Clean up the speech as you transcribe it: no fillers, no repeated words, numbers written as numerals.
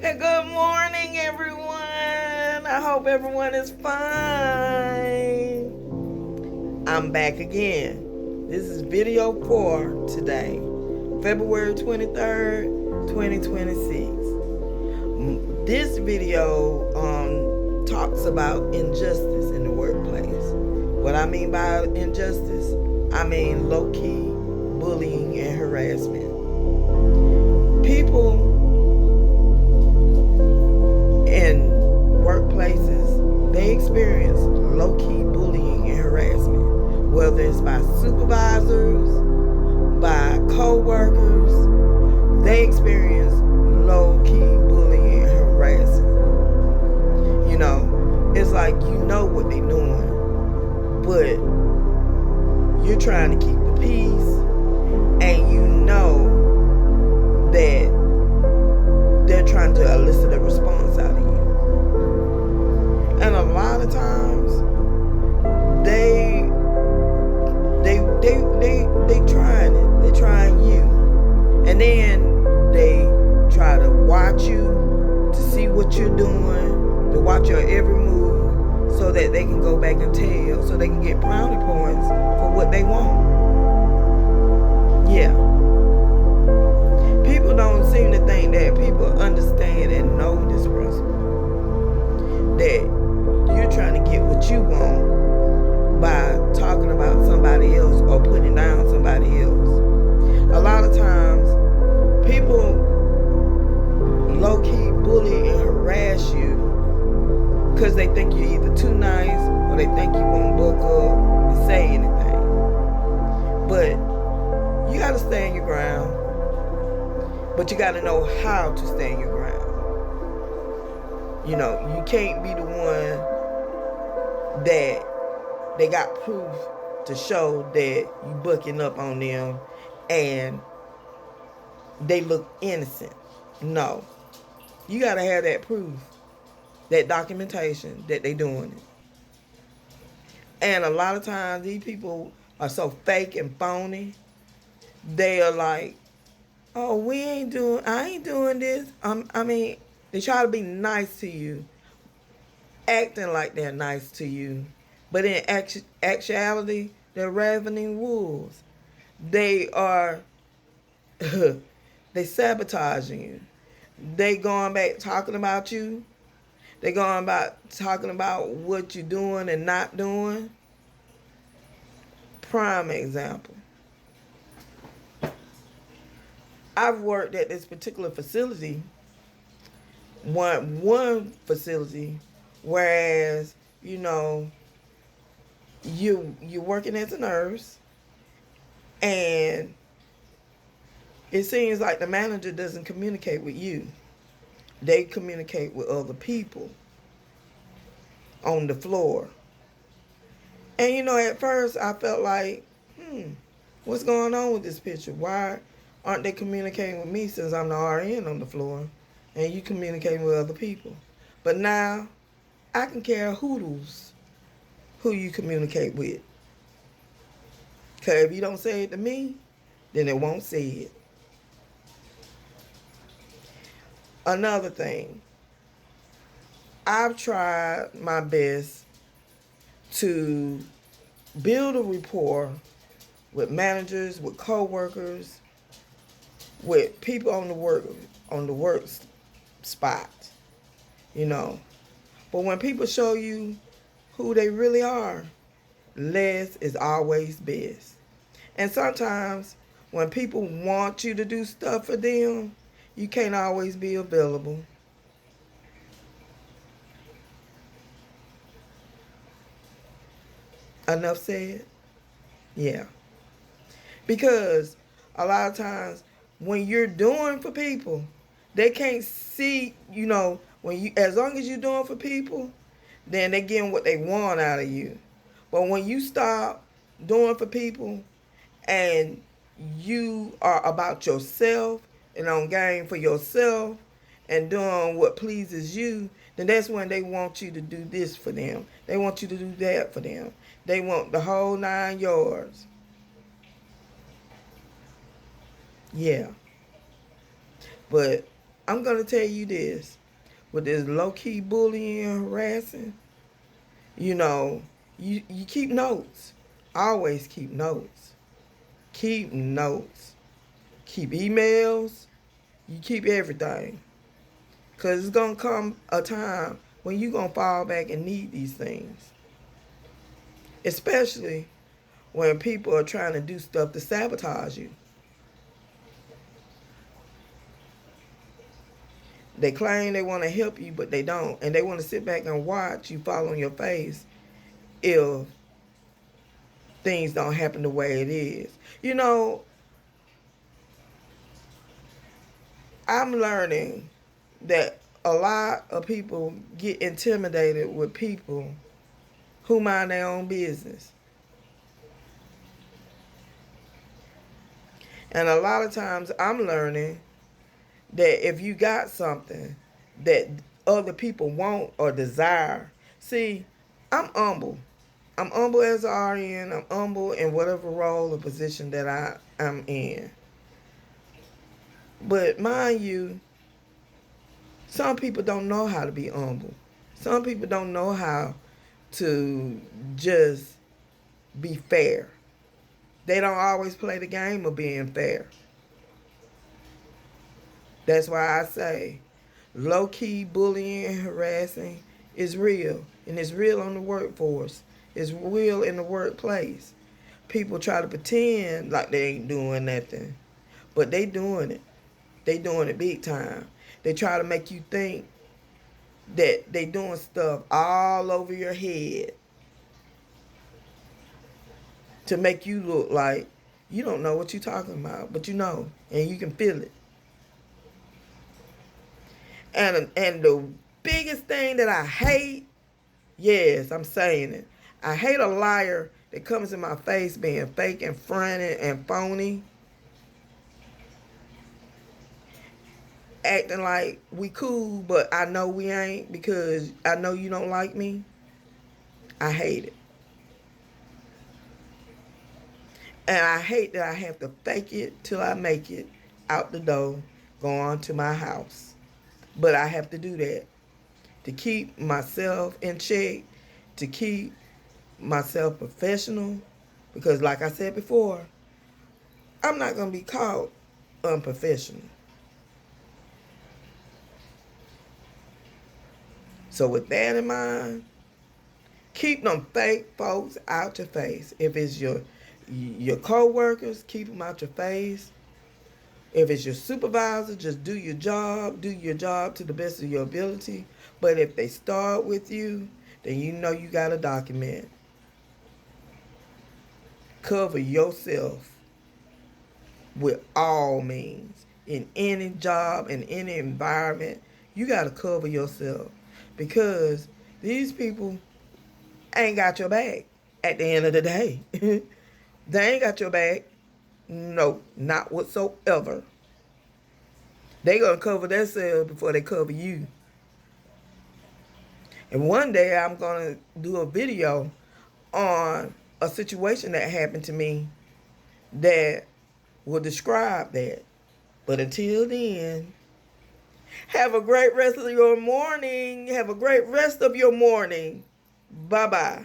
And good morning, everyone. I hope everyone is fine. I'm back again. This is video 4 today, February 23rd, 2026. This video talks about injustice in the workplace. What I mean by injustice, I mean low-key bullying and harassment. People in workplaces, they experience low-key bullying and harassment, whether it's by supervisors, by co-workers. They experience low-key bullying and harassment. You know, it's like you know what they're doing, but you're trying to keep the peace, and you know that they're trying to elicit a response out of you. And a lot of times they trying it. They trying you. And then they try to watch you to see what you're doing, to watch your every move, so that they can go back and tell, so they can get brownie points for what they want. Yeah. People don't seem to think that people understand and know this principle. That you're trying to get what you want by talking about somebody else or putting down somebody else. A lot of times, people low-key bully and harass you because they think you're either too nice or they think you won't buck up and say anything. But you got to stand your ground. But you got to know how to stand your ground. You know, you can't be the one that they got proof to show that you bucking up on them and they look innocent. No. You got to have that proof, that documentation that they doing it. And a lot of times these people are so fake and phony. They are like, oh, I ain't doing this. I mean, they try to be nice to you, acting like they're nice to you. But in actuality, they're ravening wolves. They are, they sabotaging you. They going back talking about you. They going back talking about what you're doing and not doing. Prime example. I've worked at this particular facility, one facility, whereas, you know, you're working as a nurse, and it seems like the manager doesn't communicate with you. They communicate with other people on the floor. And, you know, at first I felt like, what's going on with this picture? Why aren't they communicating with me since I'm the RN on the floor and you communicating with other people? But now I can care hoodles who you communicate with. Because if you don't say it to me, then it won't say it. Another thing, I've tried my best to build a rapport with managers, with co-workers, with people on the work spot, you know. But when people show you who they really are, less is always best. And sometimes when people want you to do stuff for them, you can't always be available. Enough said? Yeah. Because a lot of times when you're doing for people, they can't see, you know, as long as you're doing for people, then they're getting what they want out of you. But when you stop doing for people and you are about yourself and on game for yourself and doing what pleases you, then that's when they want you to do this for them. They want you to do that for them. They want the whole 9 yards. Yeah. But I'm going to tell you this. With this low-key bullying and harassing, you know, you keep notes. Always keep notes. Keep notes. Keep emails. You keep everything. Because it's going to come a time when you're going to fall back and need these things. Especially when people are trying to do stuff to sabotage you. They claim they want to help you, but they don't. And they want to sit back and watch you fall on your face if things don't happen the way it is. You know, I'm learning that a lot of people get intimidated with people who mind their own business. And a lot of times I'm learning that if you got something that other people want or desire, see, I'm humble. I'm humble as an RN. I'm humble in whatever role or position that I am in. But mind you, some people don't know how to be humble. Some people don't know how to just be fair. They don't always play the game of being fair. That's why I say low-key bullying and harassing is real. And it's real on the workforce. It's real in the workplace. People try to pretend like they ain't doing nothing. But they doing it. They doing it big time. They try to make you think that they doing stuff all over your head to make you look like you don't know what you're talking about. But you know. And you can feel it. And the biggest thing that I hate, yes, I'm saying it. I hate a liar that comes in my face being fake and fronted and phony. Acting like we cool, but I know we ain't because I know you don't like me. I hate it. And I hate that I have to fake it till I make it out the door, go on to my house. But I have to do that to keep myself in check, to keep myself professional. Because like I said before, I'm not going to be caught unprofessional. So with that in mind, keep them fake folks out your face. If it's your co-workers, keep them out your face. If it's your supervisor, just do your job. Do your job to the best of your ability. But if they start with you, then you know you got to document. Cover yourself with all means. In any job, in any environment, you got to cover yourself. Because these people ain't got your back at the end of the day. They ain't got your back. No, not whatsoever. They gonna cover themselves before they cover you. And one day I'm gonna do a video on a situation that happened to me that will describe that. But until then, have a great rest of your morning. Have a great rest of your morning. Bye-bye.